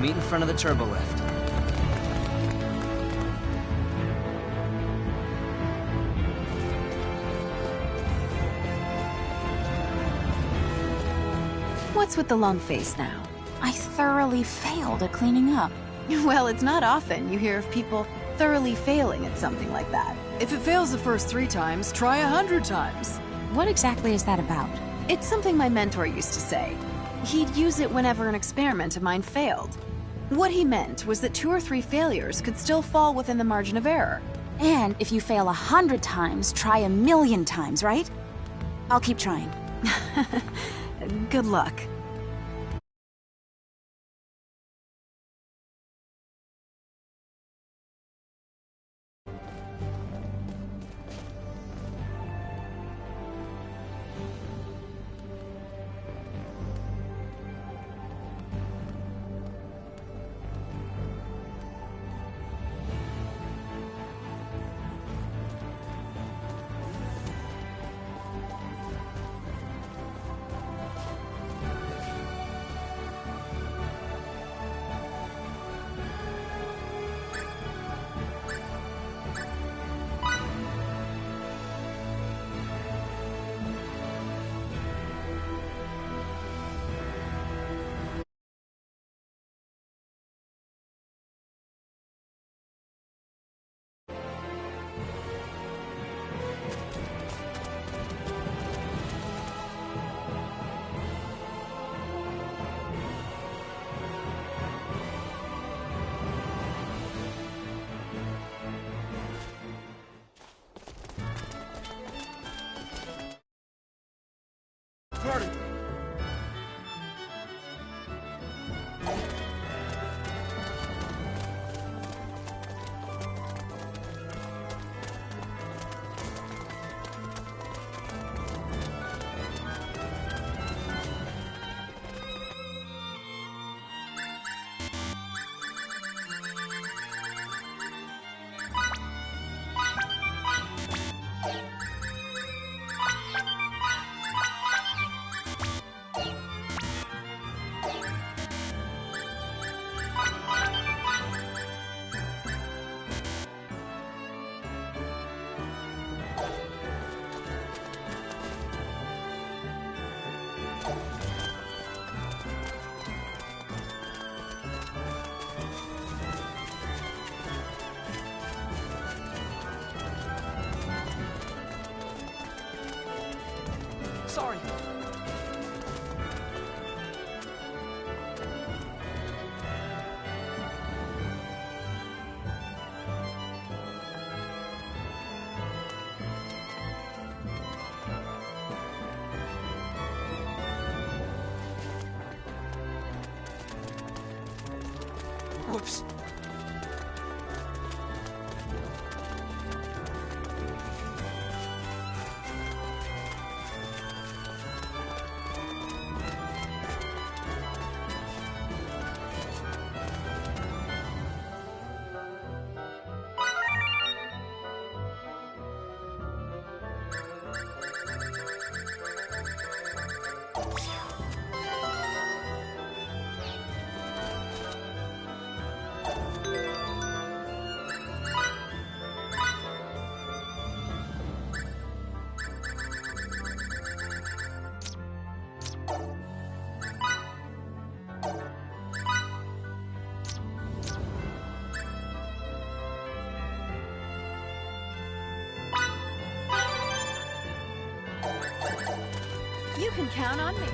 Meet in front of the turbo lift. What's with the long face now? I thoroughly failed at cleaning up. Well, it's not often you hear of people thoroughly failing at something like that. If it fails the first 3 times, try 100 times. What exactly is that about? It's something my mentor used to say. He'd use it whenever an experiment of mine failed. What he meant was that 2 or 3 failures could still fall within the margin of error. And if you fail 100 times, try 1,000,000 times, right? I'll keep trying. Good luck. Pardon. Sorry. Whoops. You can count on me.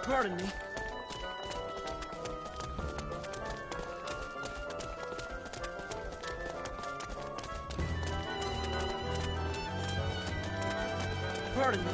Pardon me. Pardon me.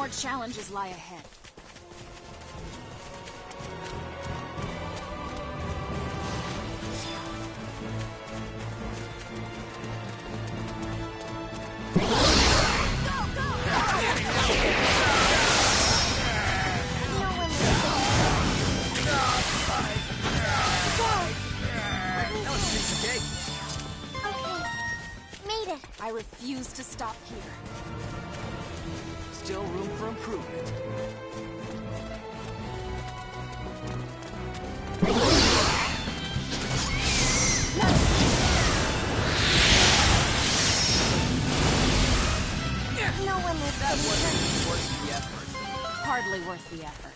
More challenges lie ahead. I refuse to stop here. Still room for improvement. No one is That wasn't worth the effort. hardly worth the effort.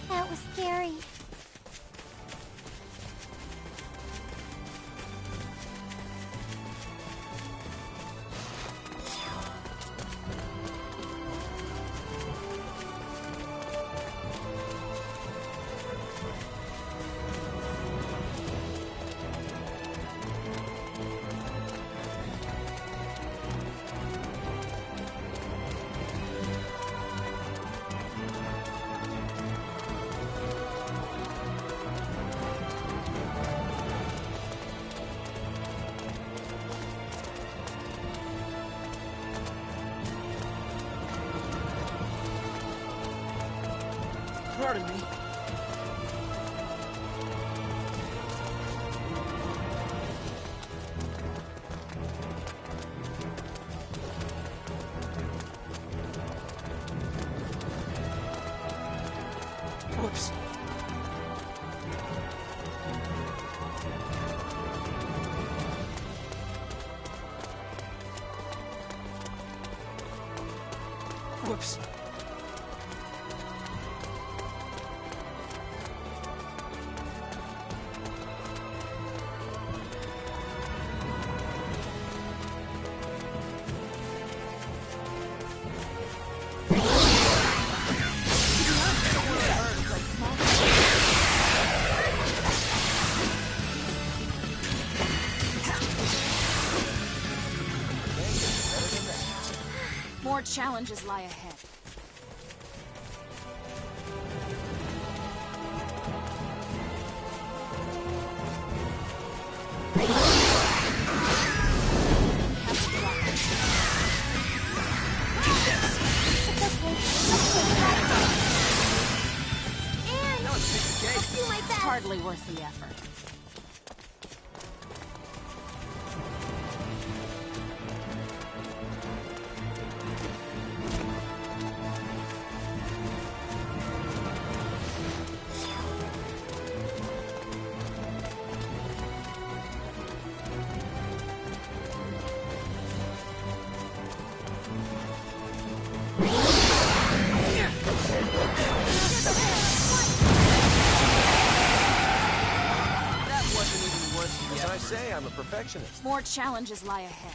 That was scary. Pardon me. Whoops. Whoops. More challenges lie ahead. Hardly worth the effort. As I say, I'm a perfectionist. More challenges lie ahead.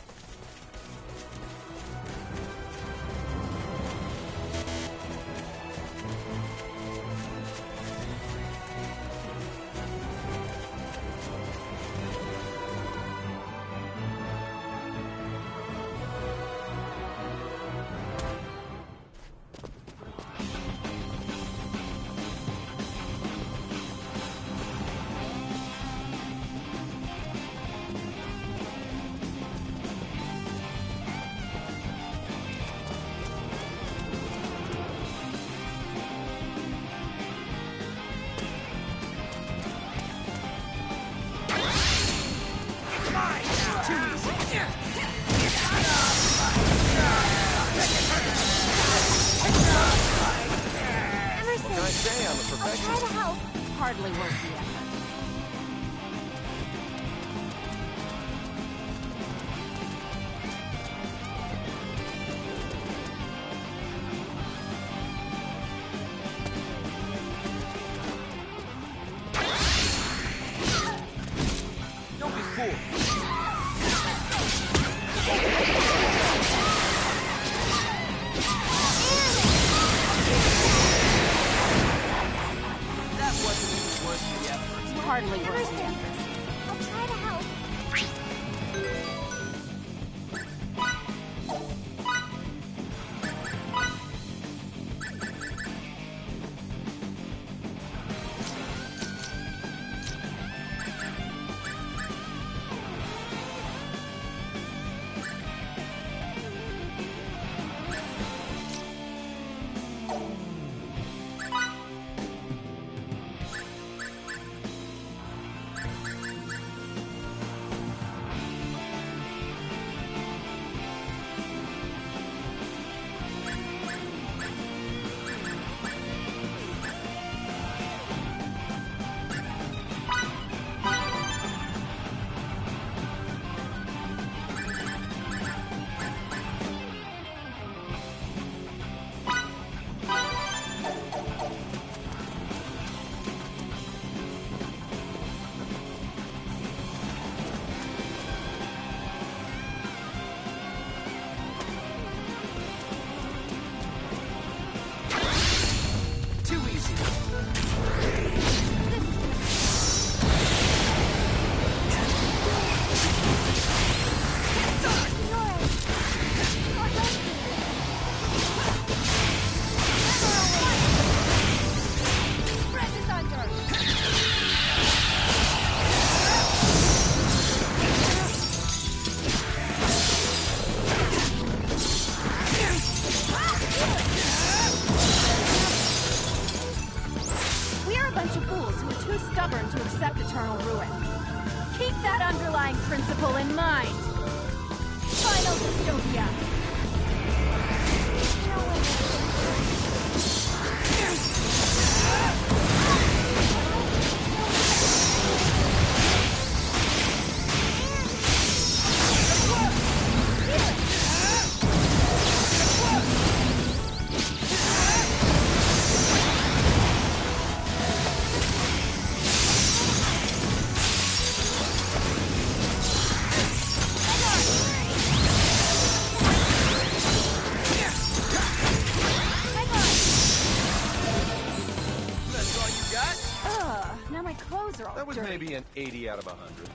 perfectionist. Try to help. Hardly worth the effort. Don't be fooled. That wasn't even worth the effort. Hardly worth the effort. I'll try to help. Too easy. Spread this under. We are a bunch of fools who are too stubborn to accept eternal ruin. Keep that underlying principle in mind. Final dystopia. That's all you got? Ugh, now my clothes are all That was dirty. maybe an 80 out of 100.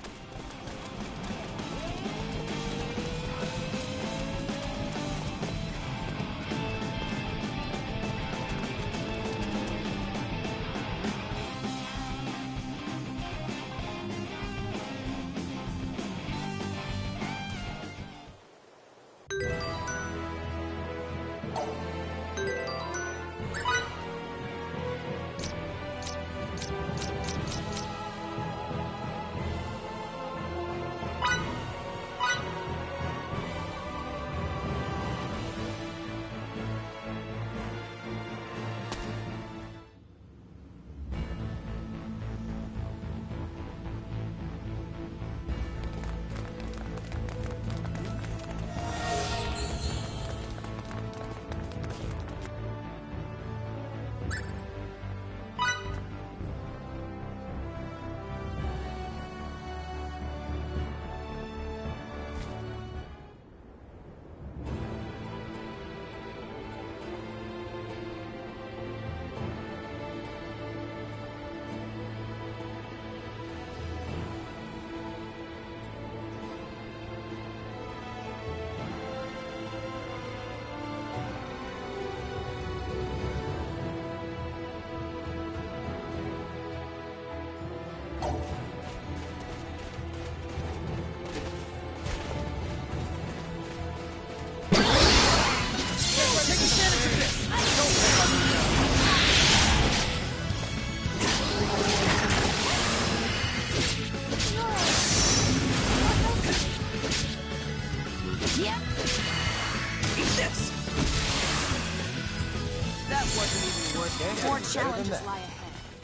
That wasn't even worth it. More Better than challenges that. lie ahead.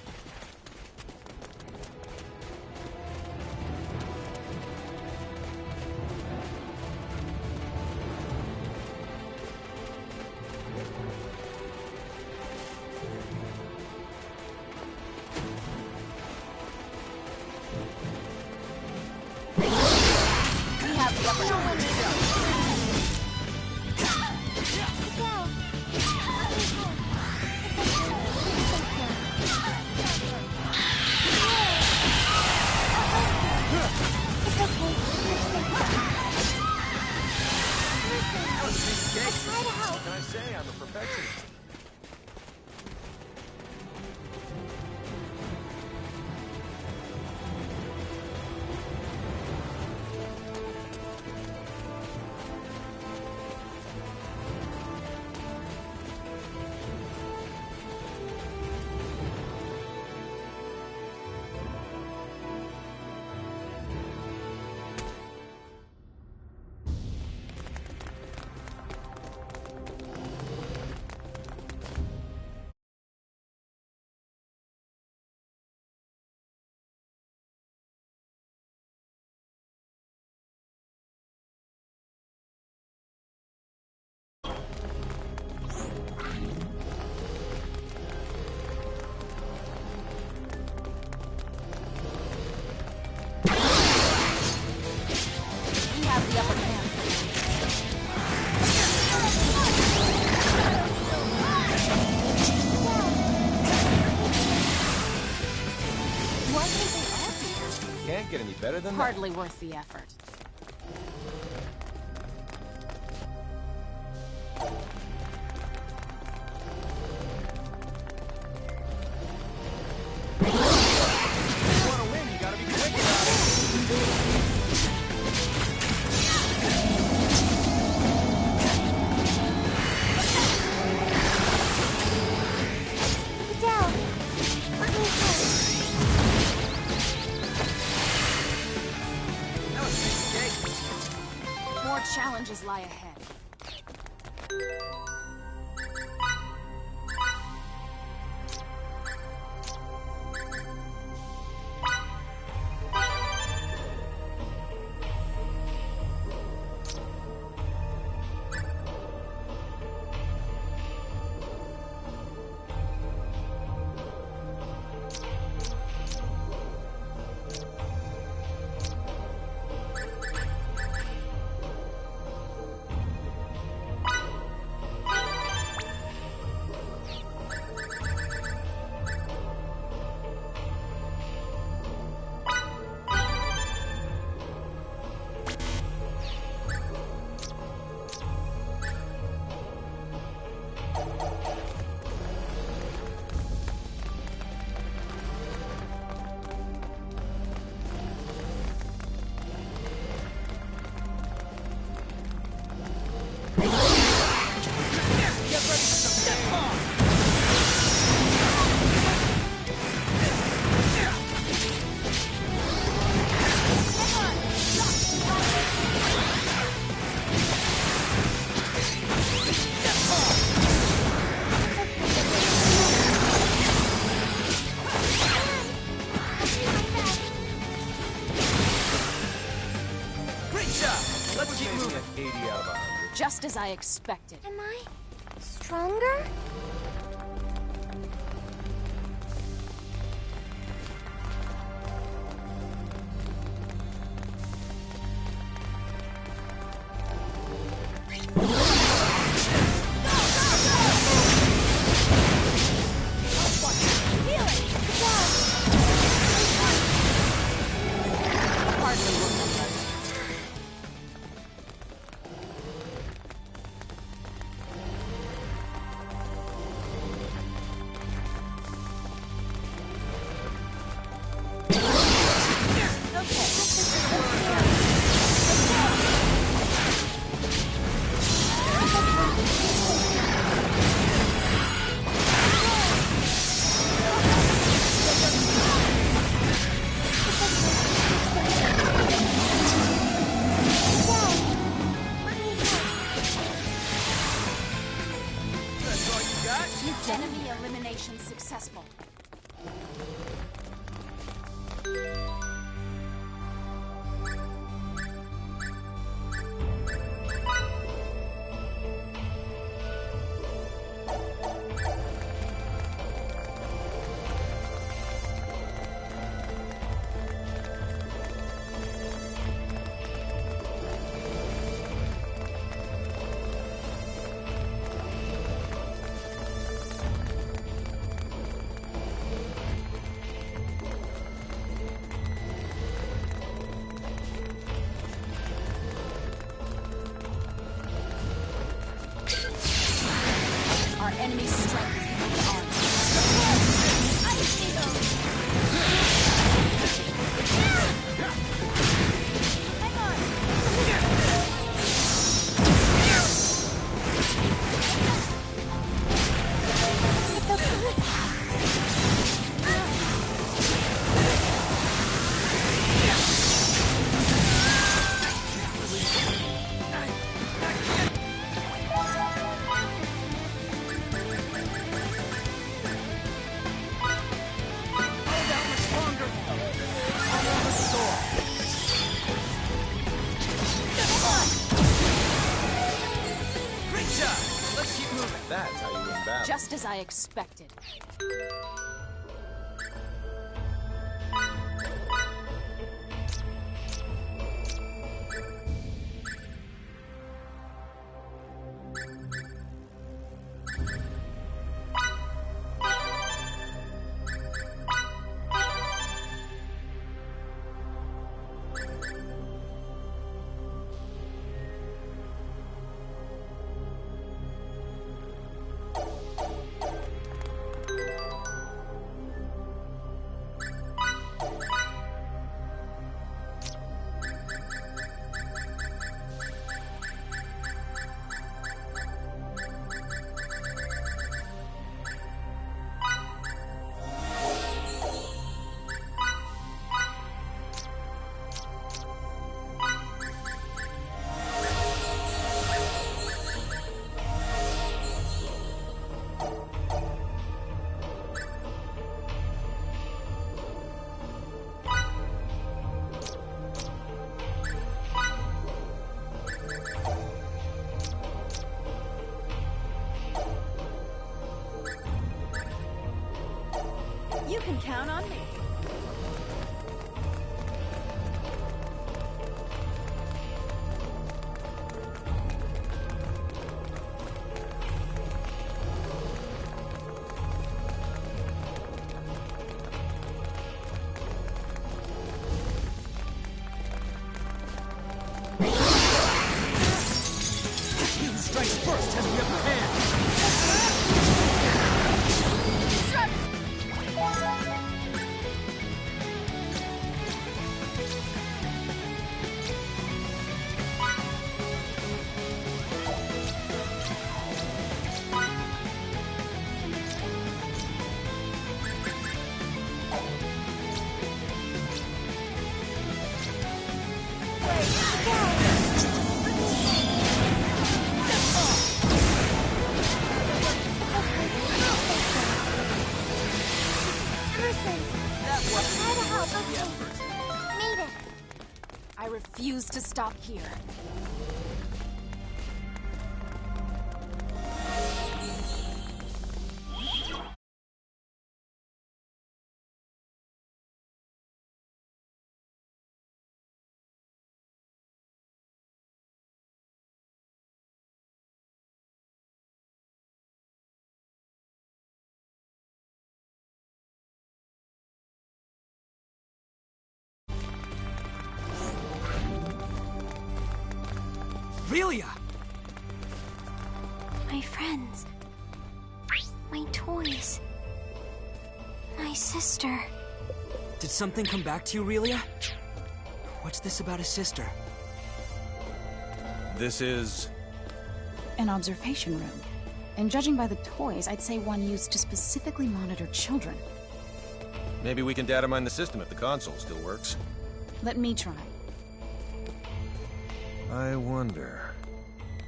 try to help. What can I say? I'm a perfectionist. We have the upper hand. Why can't they all be here? Can't get any better than that. Hardly worth the effort. If you want to win, you gotta be quick about it. Adele, let me help. That was a mistake. More challenges lie ahead. Great job. Let's keep Maybe moving. an 80 out of 100. Just as I expected. Am I stronger? Hardly worth the effort. That's all you got? Enemy elimination successful. enemy's strength is equal to ours. Ice Eagle! Hang on! It's okay. Great job! Let's keep moving. That's how you win battle. Just as I expected. You can count on me. He who strikes first has the upper hand. Listen, try to help, okay? Made it. I refuse to stop here. Relia! My friends. My toys. My sister. Did something come back to you, Relia? What's this about a sister? This is... An observation room. And judging by the toys, I'd say one used to specifically monitor children. Maybe we can data mine the system if the console still works. Let me try. I wonder...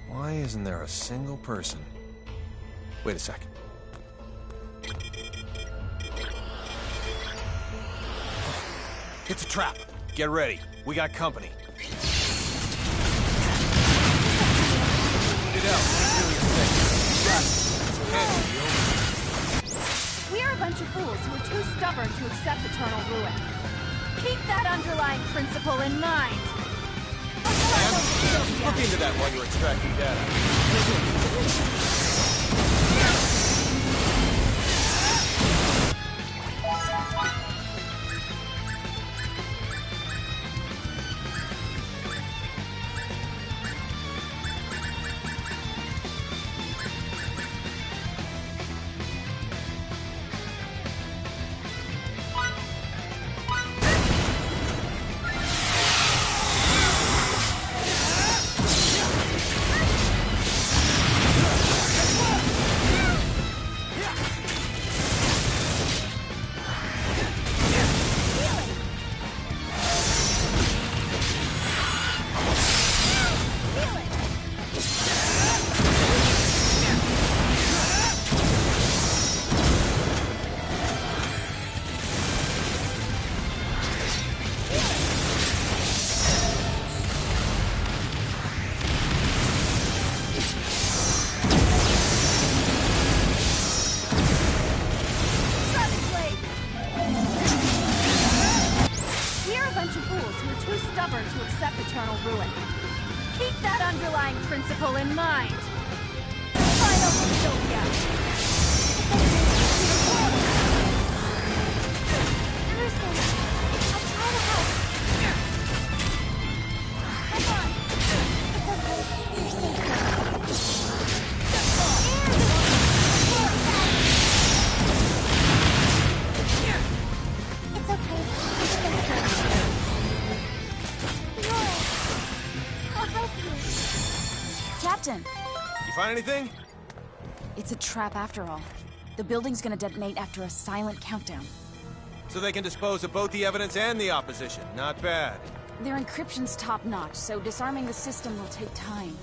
why isn't there a single person? Wait a second. It's a trap. Get ready. We got company. Get it out. We are a bunch of fools who are too stubborn to accept eternal ruin. Keep that underlying principle in mind. Look into that while you're extracting data. principle in mind. Final Sylvia. Emerson, I'll try to help. Come on. It's okay. You're safe now. It's okay. You're safe now. Laura, I'll help you. Captain, You find anything? it's a trap after all. The building's gonna detonate after a silent countdown. So they can dispose of both the evidence and the opposition. Not bad. Their encryption's top-notch, so disarming the system will take time.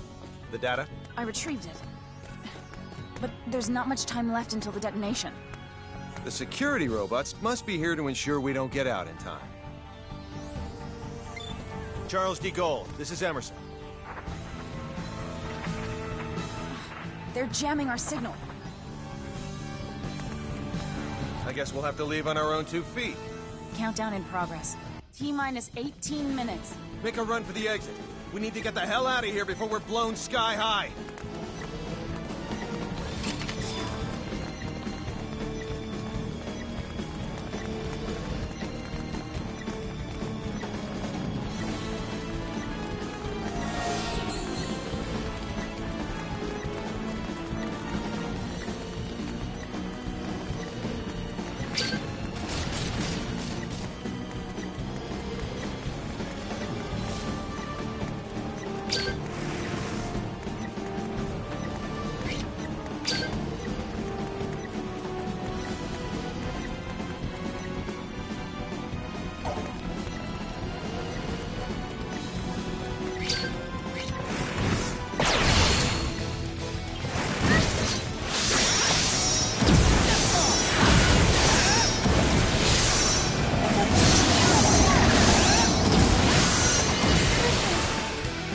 The data? I retrieved it. But there's not much time left until the detonation. The security robots must be here to ensure we don't get out in time. Charles D. Gold, this is Emerson. They're jamming our signal. I guess we'll have to leave on our own 2 feet. Countdown in progress. T-minus 18 minutes. Make a run for the exit. We need to get the hell out of here before we're blown sky high.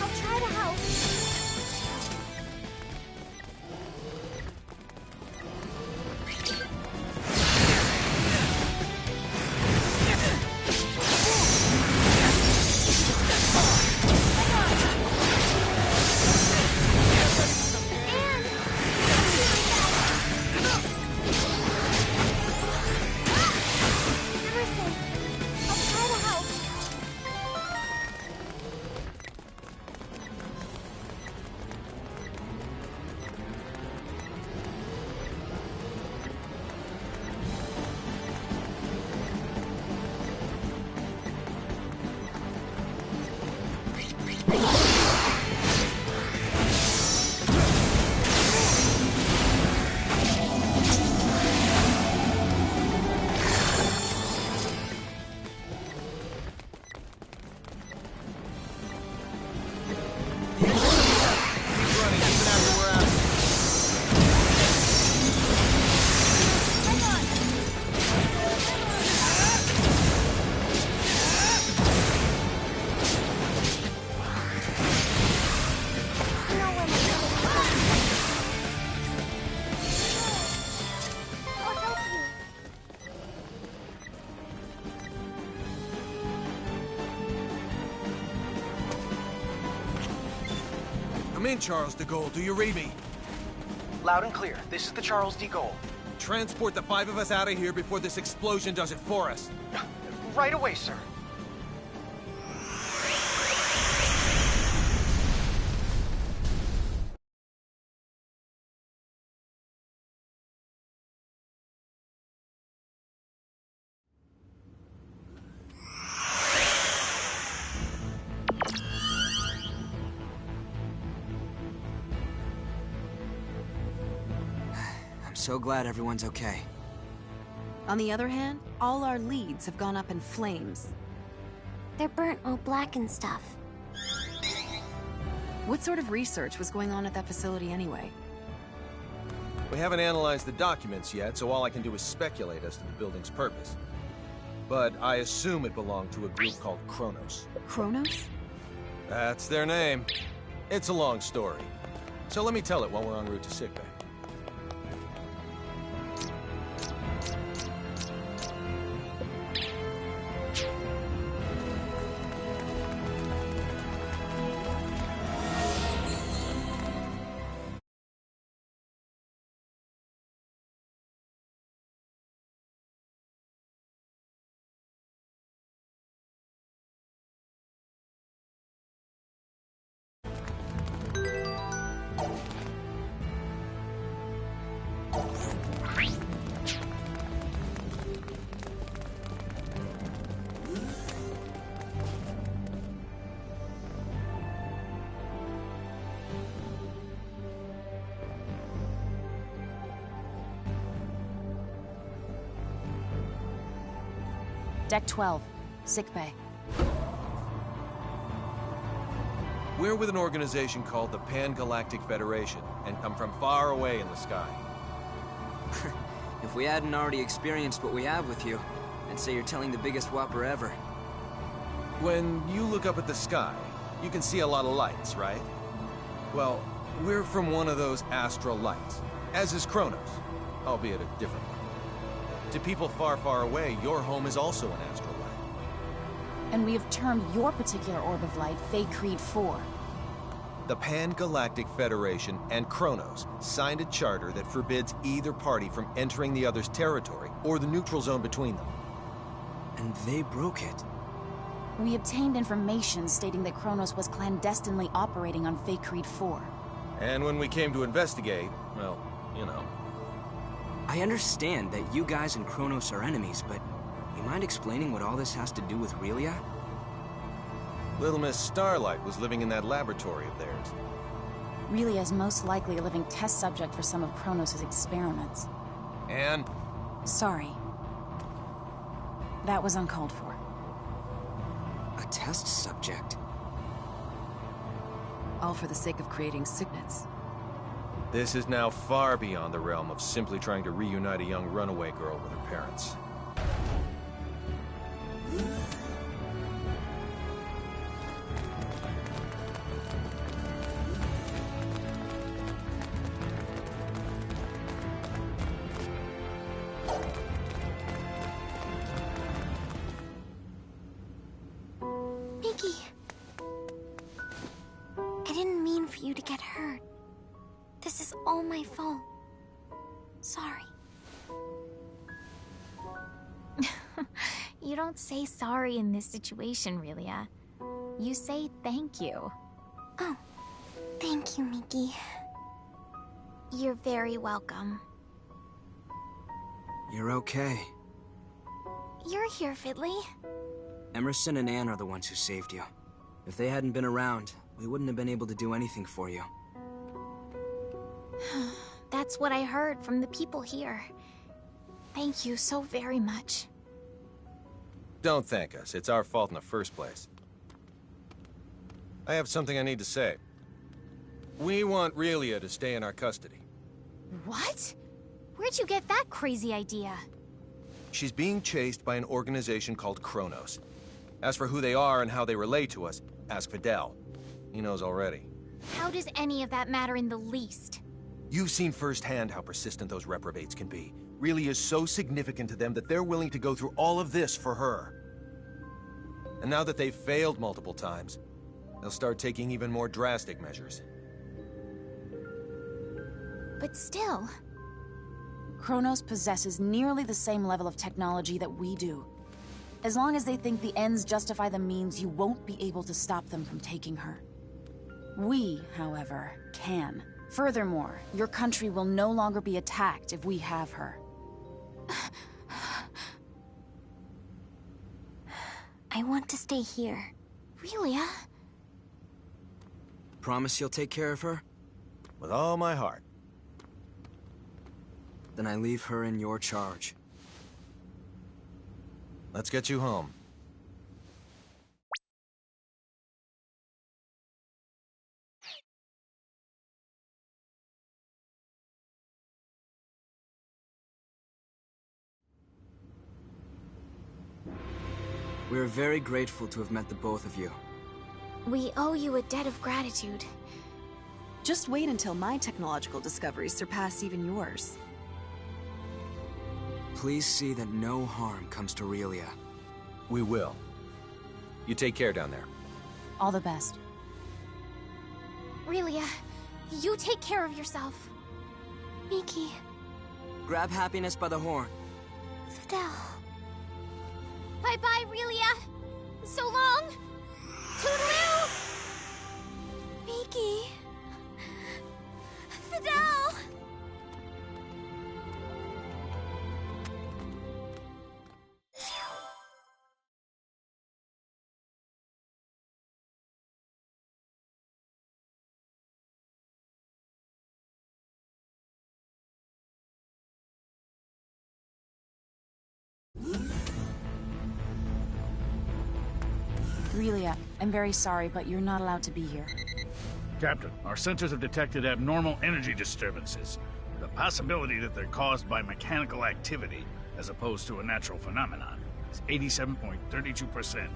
I'll try to help. Emerson, I'll try to help. No one will I'll help you. I'm in, Charles de Gaulle. Do you read me? Loud and clear. This is the Charles D. Gold. Transport the 5 of us out of here before this explosion does it for us. Right away, sir. I'm so glad everyone's okay. On the other hand, all our leads have gone up in flames. They're burnt all black and stuff. What sort of research was going on at that facility anyway? We haven't analyzed the documents yet, so all I can do is speculate as to the building's purpose. But I assume it belonged to a group called Kronos. Kronos? That's their name. It's a long story. So let me tell it while we're en route to sickbay. Deck 12. Sickbay. We're with an organization called the Pan-Galactic Federation, and come from far away in the sky. If we hadn't already experienced what we have with you, I'd say you're telling the biggest whopper ever. When you look up at the sky, you can see a lot of lights, right? Well, we're from one of those astral lights, as is Kronos, albeit a different one. To people far, far away, your home is also an astral light. And we have termed your particular orb of light Fey Creed 4. The Pan-Galactic Federation and Kronos signed a charter that forbids either party from entering the other's territory or the neutral zone between them. And they broke it. We obtained information stating that Kronos was clandestinely operating on Fey Creed 4. And when we came to investigate, well, you know. I understand that you guys and Kronos are enemies, but you mind explaining what all this has to do with Relia? Little Miss Starlight was living in that laboratory of theirs. Relia is most likely a living test subject for some of Kronos' experiments. And? Sorry. That was uncalled for. A test subject? All for the sake of creating signets. This is now far beyond the realm of simply trying to reunite a young runaway girl with her parents. Mickey. I didn't mean for you to get hurt. This is all my fault. Sorry. You don't say sorry in this situation, Relia. You say thank you. Oh, thank you, Mickey. You're very welcome. You're okay. You're here, Fiddly. Emerson and Anne are the ones who saved you. If they hadn't been around, we wouldn't have been able to do anything for you. That's what I heard from the people here. Thank you so very much. Don't thank us. It's our fault in the first place. I have something I need to say. We want Relia to stay in our custody. What? Where'd you get that crazy idea? She's being chased by an organization called Kronos. As for who they are and how they relate to us, ask Fidel. He knows already. How does any of that matter in the least? You've seen firsthand how persistent those reprobates can be. Really is so significant to them that they're willing to go through all of this for her. And now that they've failed multiple times, they'll start taking even more drastic measures. But still... Kronos possesses nearly the same level of technology that we do. As long as they think the ends justify the means, you won't be able to stop them from taking her. We, however, can. Furthermore, your country will no longer be attacked if we have her. I want to stay here. Relia? Promise you'll take care of her? With all my heart. Then I leave her in your charge. Let's get you home. We're very grateful to have met the both of you. We owe you a debt of gratitude. Just wait until my technological discoveries surpass even yours. Please see that no harm comes to Relia. We will. You take care down there. All the best. Relia, you take care of yourself. Mickey. Grab happiness by the horn. Fidel. Bye-bye, Relia. So long. Toodaloo. Mickey. Fidel. Really, I'm very sorry, but you're not allowed to be here. Captain, our sensors have detected abnormal energy disturbances. The possibility that they're caused by mechanical activity, as opposed to a natural phenomenon, is 87.32%.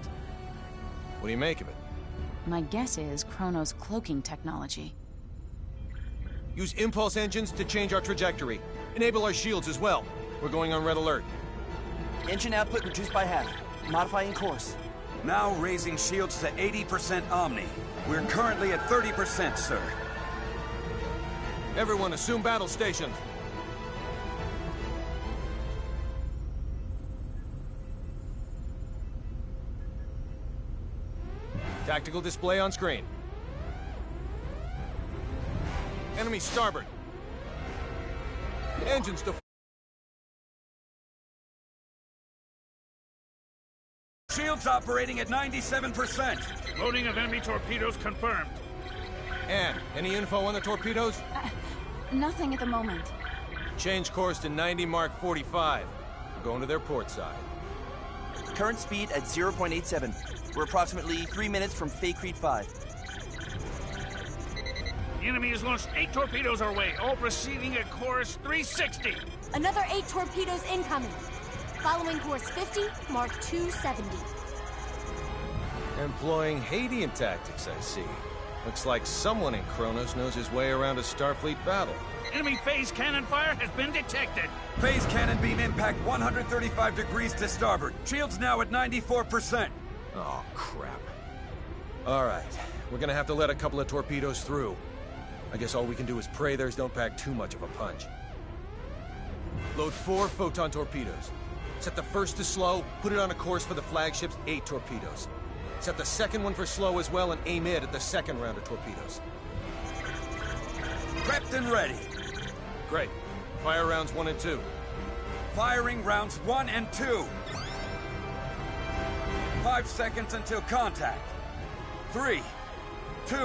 What do you make of it? My guess is Chrono's cloaking technology. Use impulse engines to change our trajectory. Enable our shields as well. We're going on red alert. Engine output reduced by half. Modifying course. Now raising shields to 80% Omni. We're currently at 30%, sir. Everyone assume battle stations. Tactical display on screen. Enemy starboard. Engines to... Shields operating at 97%. Loading of enemy torpedoes confirmed. Ann, any info on the torpedoes? Nothing at the moment. Change course to 90 Mark 45. We're going to their port side. Current speed at 0.87. We're approximately 3 minutes from Fay Creed 5. The enemy has launched 8 torpedoes our way, all proceeding at course 360. Another 8 torpedoes incoming. Following course 50, Mark 270. Employing Hadean tactics, I see. Looks like someone in Kronos knows his way around a Starfleet battle. Enemy phase cannon fire has been detected. Phase cannon beam impact 135 degrees to starboard. Shields now at 94%. Oh, crap. All right, we're gonna have to let a couple of torpedoes through. I guess all we can do is pray theirs don't pack too much of a punch. Load 4 photon torpedoes. Set the first to slow, put it on a course for the flagship's 8 torpedoes. Set the second one for slow as well and aim it at the second round of torpedoes. Prepped and ready. Great. Fire rounds 1 and 2. Firing rounds 1 and 2. 5 seconds until contact. 3, 2,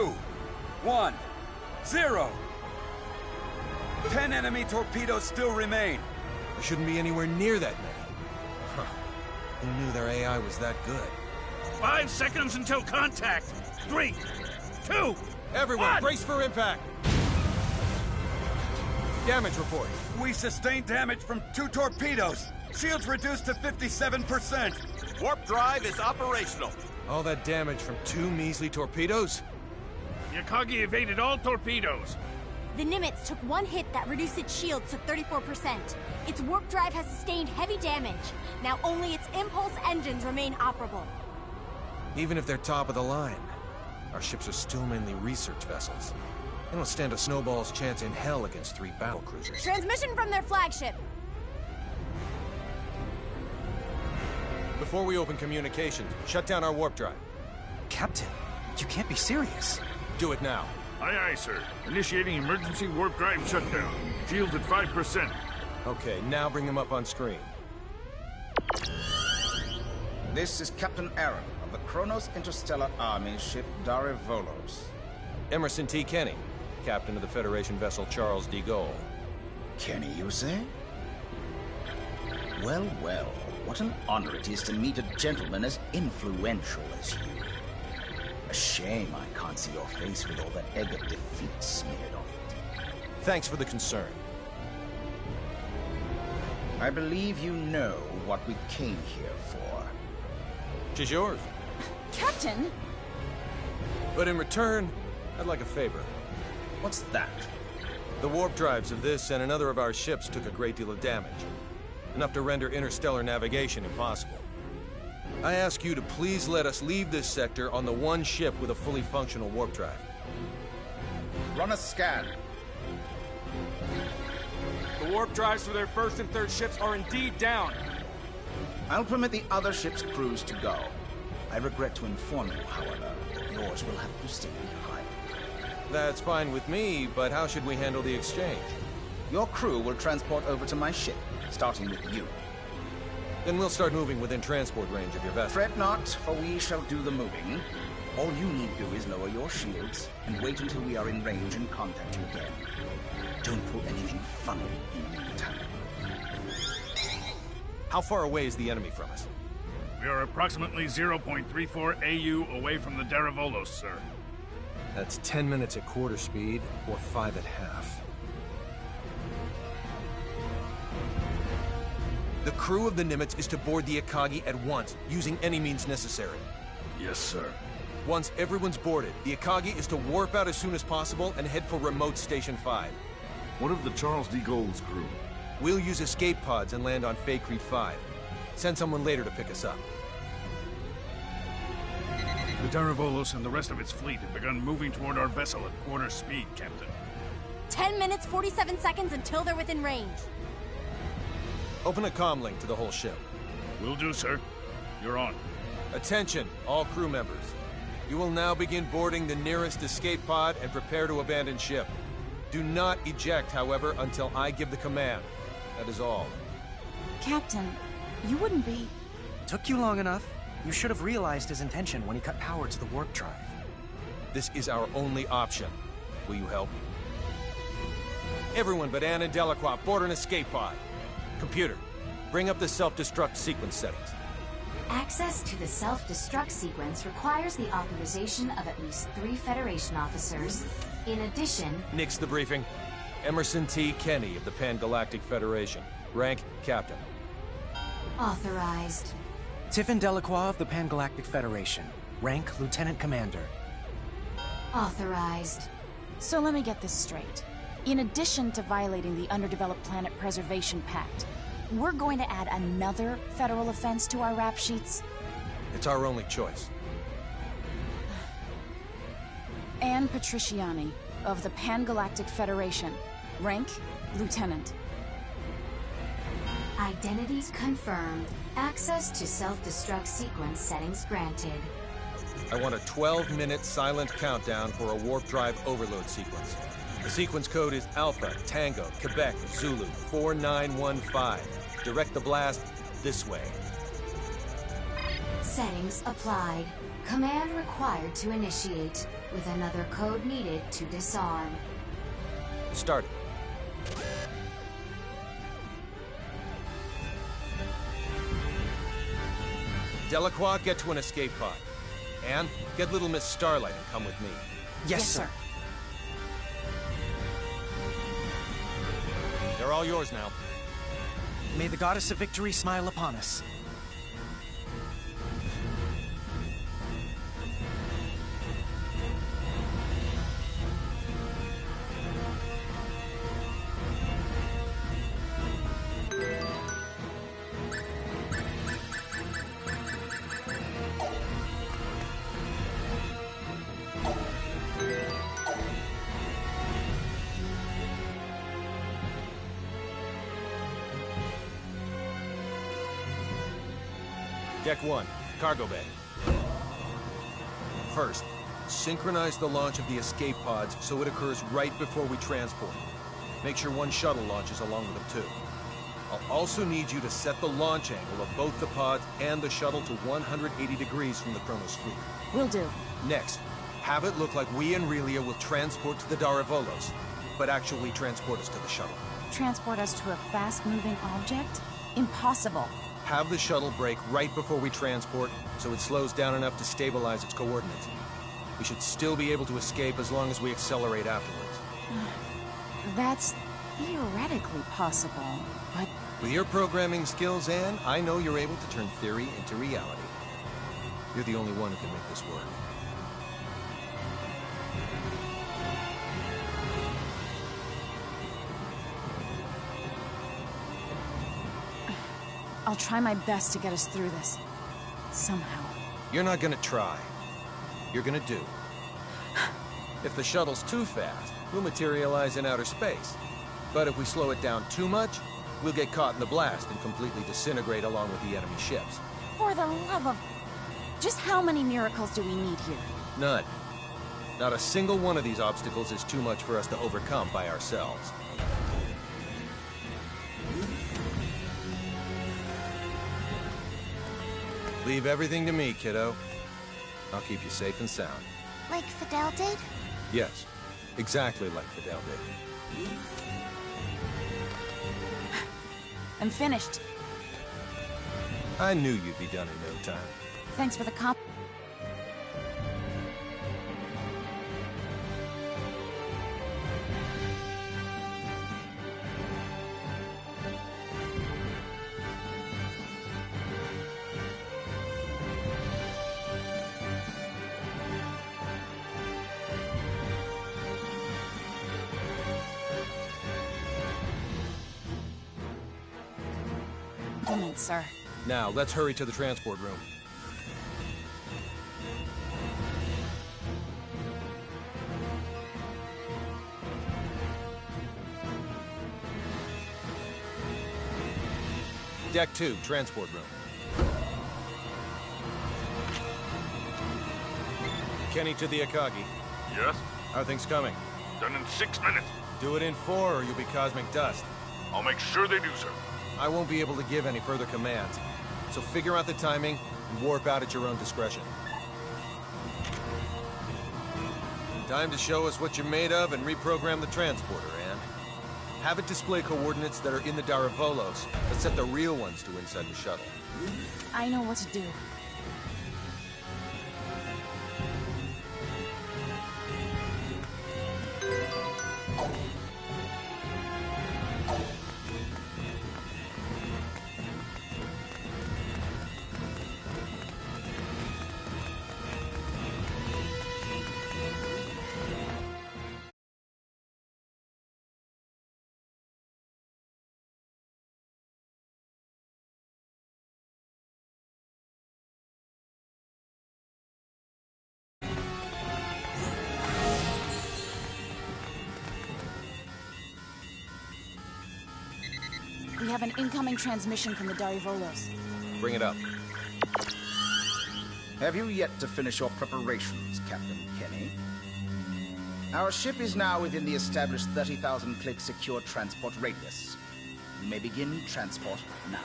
1, 0. 10 enemy torpedoes still remain. There shouldn't be anywhere near that many. Huh. Who knew their AI was that good? 5 seconds until contact. 3, 2, Everyone, 1. brace for impact. Damage report. We sustained damage from 2 torpedoes. Shields reduced to 57%. Warp drive is operational. All that damage from 2 measly torpedoes? Yakagi evaded all torpedoes. The Nimitz took 1 hit that reduced its shields to 34%. Its warp drive has sustained heavy damage. Now only its impulse engines remain operable. Even if they're top of the line, our ships are still mainly research vessels. They don't stand a snowball's chance in hell against 3 battlecruisers. Transmission from their flagship. Before we open communications, shut down our warp drive. Captain, you can't be serious. Do it now. Aye, aye, sir. Initiating emergency warp drive shutdown. Shields at 5%. Okay, now bring them up on screen. This is Captain Aaron of the Kronos Interstellar Army ship Darivolos. Emerson T. Kenny, captain of the Federation vessel Charles de Gaulle. Kenny, you say? Well, well, what an honor it is to meet a gentleman as influential as you. A shame I can't see your face with all that egg of defeat smeared on it. Thanks for the concern. I believe you know what we came here for. Tis yours. Captain! But in return, I'd like a favor. What's that? The warp drives of this and another of our ships took a great deal of damage. Enough to render interstellar navigation impossible. I ask you to please let us leave this sector on the one ship with a fully functional warp drive. Run a scan. The warp drives for their first and third ships are indeed down. I'll permit the other ship's crews to go. I regret to inform you, however, that yours will have to stay behind. That's fine with me, but how should we handle the exchange? Your crew will transport over to my ship, starting with you. Then we'll start moving within transport range of your vessel. Fret not, for we shall do the moving. All you need do is lower your shields and wait until we are in range and contact you again. Don't pull anything funny in the meantime. How far away is the enemy from us? We are approximately 0.34 AU away from the Daravolos, sir. That's 10 minutes at quarter speed, or 5 at half. The crew of the Nimitz is to board the Akagi at once, using any means necessary. Yes, sir. Once everyone's boarded, the Akagi is to warp out as soon as possible and head for remote Station 5. What of the Charles de Gaulle's crew? We'll use escape pods and land on Faycrete 5. Send someone later to pick us up. The Daravolos and the rest of its fleet have begun moving toward our vessel at quarter speed, Captain. 10 minutes, 47 seconds until they're within range. Open a comm link to the whole ship. Will do, sir. You're on. Attention, all crew members. You will now begin boarding the nearest escape pod and prepare to abandon ship. Do not eject, however, until I give the command. That is all. Captain, you wouldn't be... Took you long enough. You should have realized his intention when he cut power to the warp drive. This is our only option. Will you help? Everyone but Anne and Delacroix board an escape pod. Computer, bring up the self-destruct sequence settings. Access to the self-destruct sequence requires the authorization of at least 3 Federation officers. In addition... Nix the briefing. Emerson T. Kenny of the Pan-Galactic Federation. Rank, Captain. Authorized. Tiffin Delacroix of the Pan-Galactic Federation. Rank, Lieutenant Commander. Authorized. So let me get this straight. In addition to violating the Underdeveloped Planet Preservation Pact, we're going to add another federal offense to our rap sheets? It's our only choice. Anne Patriciani of the Pan-Galactic Federation. Rank, Lieutenant. Identities confirmed. Access to self-destruct sequence settings granted. I want a 12-minute silent countdown for a warp drive overload sequence. The sequence code is Alpha, Tango, Quebec, Zulu, 4915. Direct the blast this way. Settings applied. Command required to initiate, with another code needed to disarm. Start it. Delacroix, get to an escape pod. Anne, get little Miss Starlight and come with me. Yes, sir. They're all yours now. May the Goddess of Victory smile upon us. Deck 1, cargo bay. First, synchronize the launch of the escape pods so it occurs right before we transport. Make sure one shuttle launches along with them too. I'll also need you to set the launch angle of both the pods and the shuttle to 180 degrees from the Kronos fleet. Will do. Next, have it look like we and Relia will transport to the Daravolos, but actually transport us to the shuttle. Transport us to a fast-moving object? Impossible. Have the shuttle brake right before we transport, so it slows down enough to stabilize its coordinates. We should still be able to escape as long as we accelerate afterwards. That's theoretically possible, but... With your programming skills, Anne, I know you're able to turn theory into reality. You're the only one who can make this work. I'll try my best to get us through this. Somehow. You're not gonna try. You're gonna do. If the shuttle's too fast, we'll materialize in outer space. But if we slow it down too much, we'll get caught in the blast and completely disintegrate along with the enemy ships. For the love of... Just how many miracles do we need here? None. Not a single one of these obstacles is too much for us to overcome by ourselves. Leave everything to me, kiddo. I'll keep you safe and sound. Like Fidel did? Yes, exactly like Fidel did. I'm finished. I knew you'd be done in no time. Thanks for the comp. Sir. Now, let's hurry to the transport room. Deck 2, transport room. Kenny to the Akagi. Yes? How are things coming? Done in 6 minutes. Do it in 4 or you'll be cosmic dust. I'll make sure they do, sir. I won't be able to give any further commands, so figure out the timing and warp out at your own discretion. Time to show us what you're made of and reprogram the transporter, Anne. Have it display coordinates that are in the Daravolos, but set the real ones to inside the shuttle. I know what to do. We have an incoming transmission from the Darivolos. Bring it up. Have you yet to finish your preparations, Captain Kenny? Our ship is now within the established 30,000 click secure transport radius. You may begin transport now.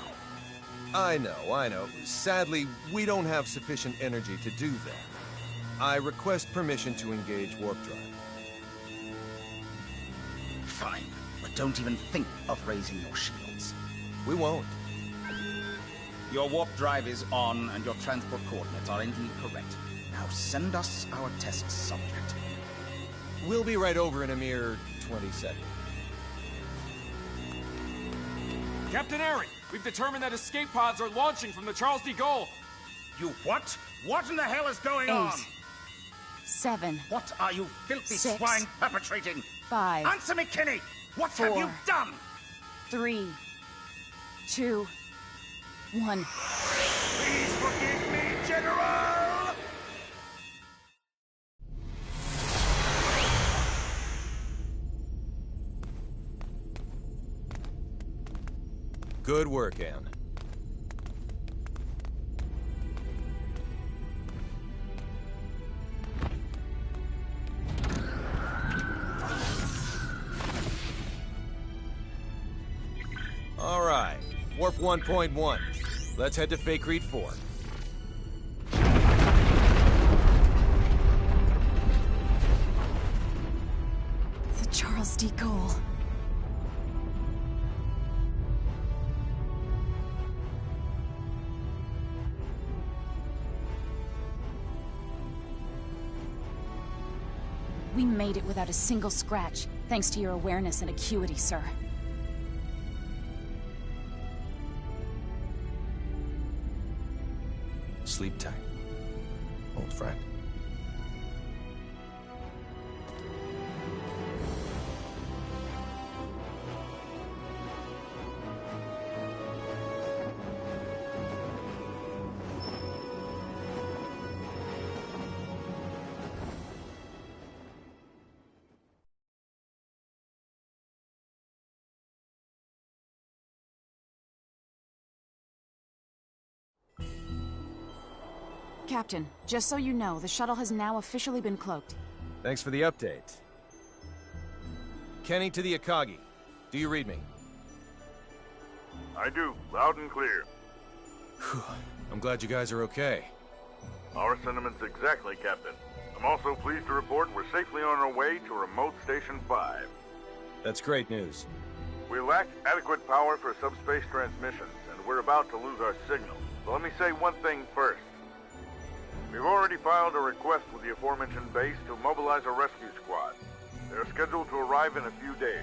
I know. Sadly, we don't have sufficient energy to do that. I request permission to engage warp drive. Fine, but don't even think of raising your shields. We won't. Your warp drive is on, and your transport coordinates are indeed correct. Now send us our test subject. We'll be right over in a mere 20 seconds. Captain Aaron, we've determined that escape pods are launching from the Charles de Gaulle. You what? What in the hell is going 8, on? 7. What are you filthy 6, swine perpetrating? 5. Answer me, Kenny! What 4, have you done? 3, 2, 1. Please forgive me, General! Good work, Anne. All right, Warp 1.1. Let's head to Fakreed 4. The Charles de Gaulle. We made it without a single scratch, thanks to your awareness and acuity, sir. Sleep tight, old friend. Captain, just so you know, the shuttle has now officially been cloaked. Thanks for the update. Kenny to the Akagi. Do you read me? I do, loud and clear. Whew. I'm glad you guys are okay. Our sentiments exactly, Captain. I'm also pleased to report we're safely on our way to Remote Station 5. That's great news. We lack adequate power for subspace transmissions, and we're about to lose our signal. So let me say one thing first. We've already filed a request with the aforementioned base to mobilize a rescue squad. They're scheduled to arrive in a few days.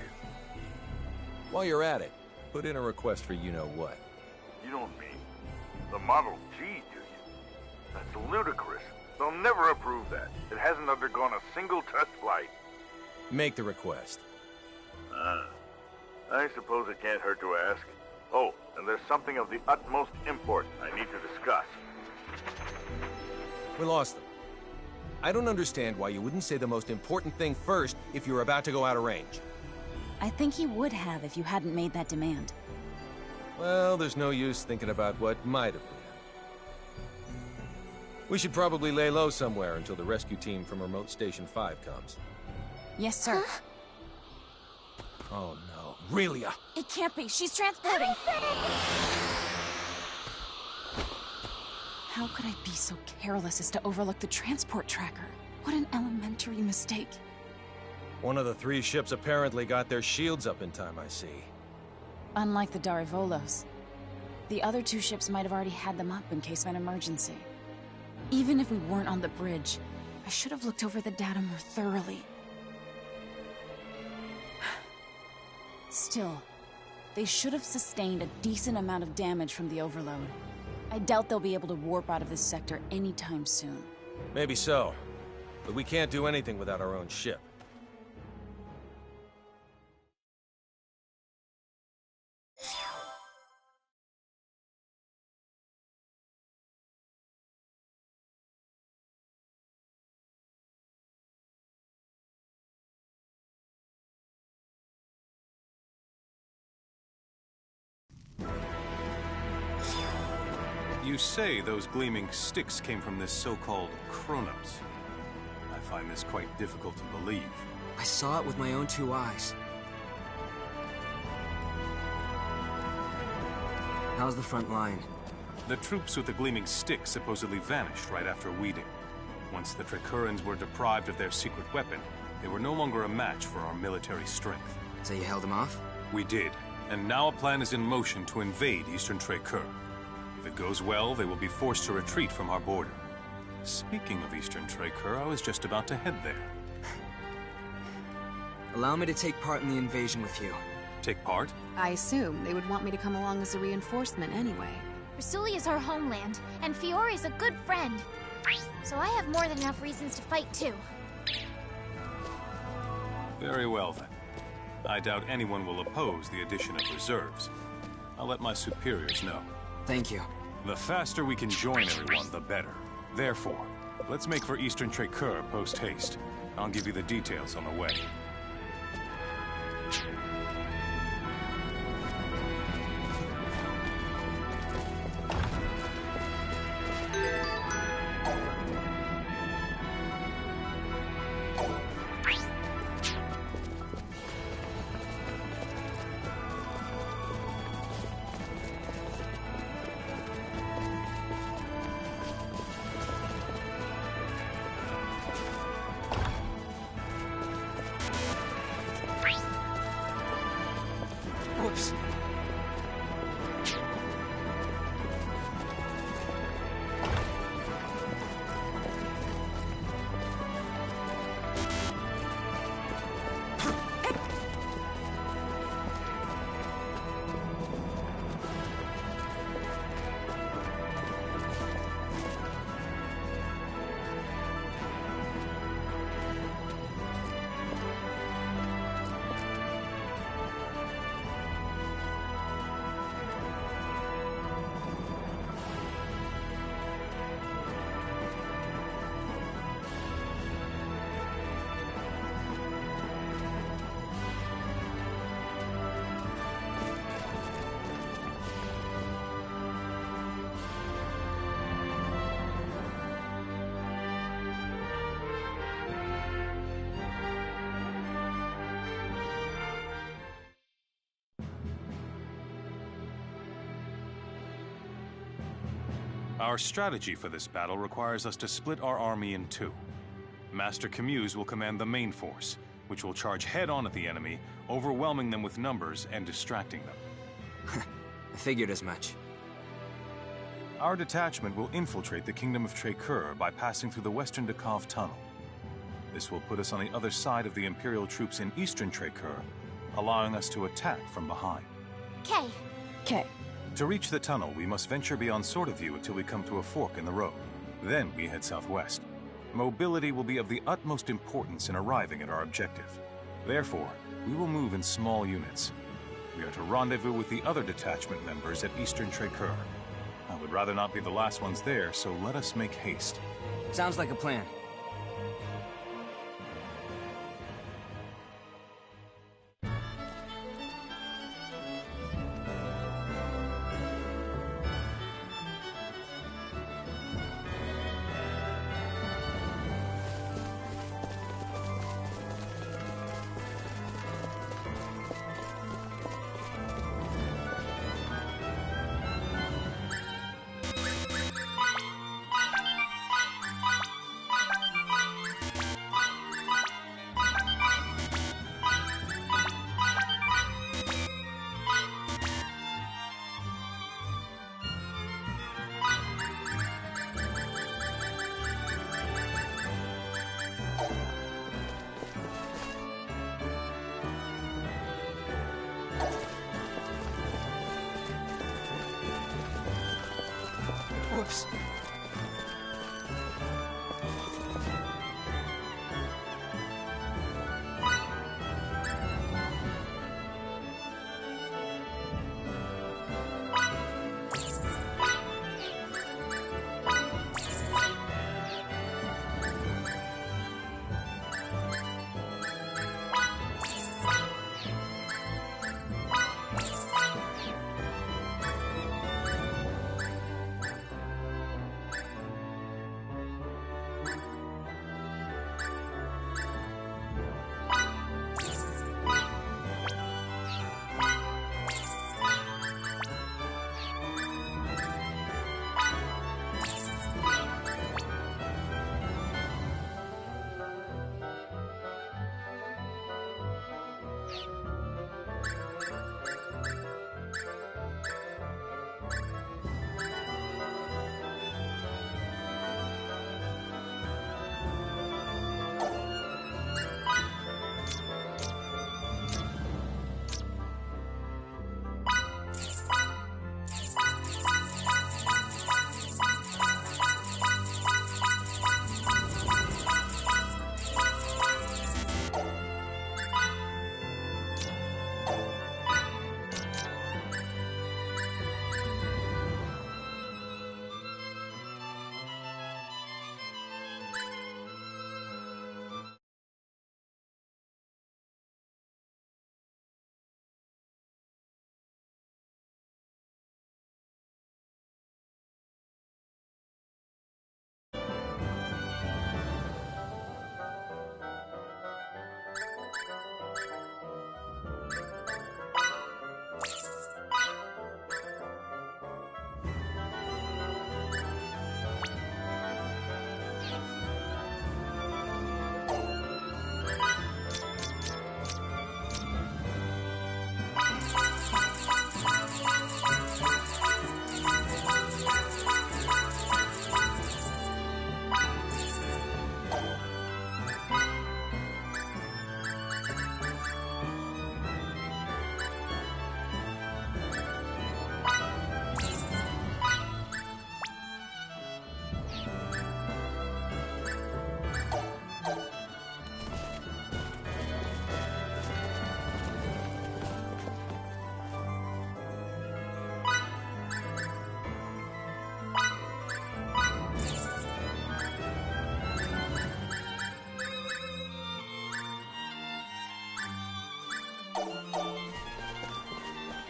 While you're at it, put in a request for you-know-what. You don't mean the Model T, do you? That's ludicrous. They'll never approve that. It hasn't undergone a single test flight. Make the request. I suppose it can't hurt to ask. Oh, and there's something of the utmost import I need to discuss. We lost them. I don't understand why you wouldn't say the most important thing first if you're about to go out of range. I think he would have if you hadn't made that demand. Well, there's no use thinking about what might have been. We should probably lay low somewhere until the rescue team from Remote Station 5 comes. Yes, sir. Oh no, Relia! It can't be. She's transporting. How could I be so careless as to overlook the transport tracker? What an elementary mistake. One of the 3 ships apparently got their shields up in time, I see. Unlike the Darivolos, the other 2 ships might have already had them up in case of an emergency. Even if we weren't on the bridge, I should have looked over the data more thoroughly. Still, they should have sustained a decent amount of damage from the overload. I doubt they'll be able to warp out of this sector anytime soon. Maybe so, but we can't do anything without our own ship. You say those gleaming sticks came from this so-called Kronos. I find this quite difficult to believe. I saw it with my own 2 eyes. How's the front line? The troops with the gleaming sticks supposedly vanished right after weeding. Once the Trikurans were deprived of their secret weapon, they were no longer a match for our military strength. So you held them off? We did, and now a plan is in motion to invade Eastern Trikur. If it goes well, they will be forced to retreat from our border. Speaking of Eastern Trikur, I was just about to head there. Allow me to take part in the invasion with you. Take part? I assume they would want me to come along as a reinforcement anyway. Rasuli is our homeland, and Fiore's a good friend. So I have more than enough reasons to fight too. Very well then. I doubt anyone will oppose the addition of reserves. I'll let my superiors know. Thank you. The faster we can join everyone, the better. Therefore, let's make for Eastern Trikur post-haste. I'll give you the details on the way. Whoops. Our strategy for this battle requires us to split our army in 2. Master Camuse will command the main force, which will charge head-on at the enemy, overwhelming them with numbers and distracting them. I figured as much. Our detachment will infiltrate the Kingdom of Traker by passing through the Western Dekov Tunnel. This will put us on the other side of the Imperial troops in Eastern Traker, allowing us to attack from behind. Okay. To reach the tunnel, we must venture beyond Sword of View until we come to a fork in the road. Then we head southwest. Mobility will be of the utmost importance in arriving at our objective. Therefore, we will move in small units. We are to rendezvous with the other detachment members at Eastern Traker. I would rather not be the last ones there, so let us make haste. Sounds like a plan. Whoops.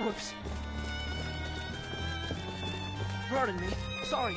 Whoops. Pardon me. Sorry.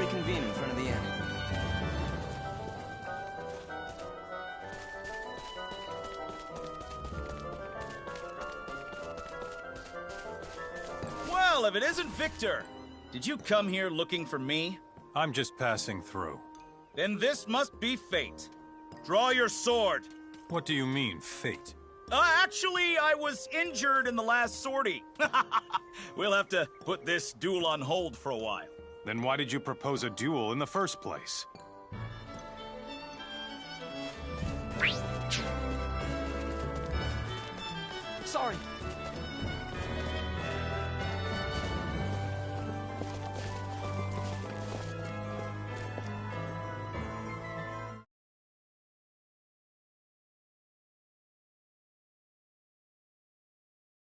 reconvene in front of the inn. Well, if it isn't Victor! Did you come here looking for me? I'm just passing through. Then this must be fate. Draw your sword. What do you mean, fate? Actually, I was injured in the last sortie. We'll have to put this duel on hold for a while. Then why did you propose a duel in the first place? Sorry,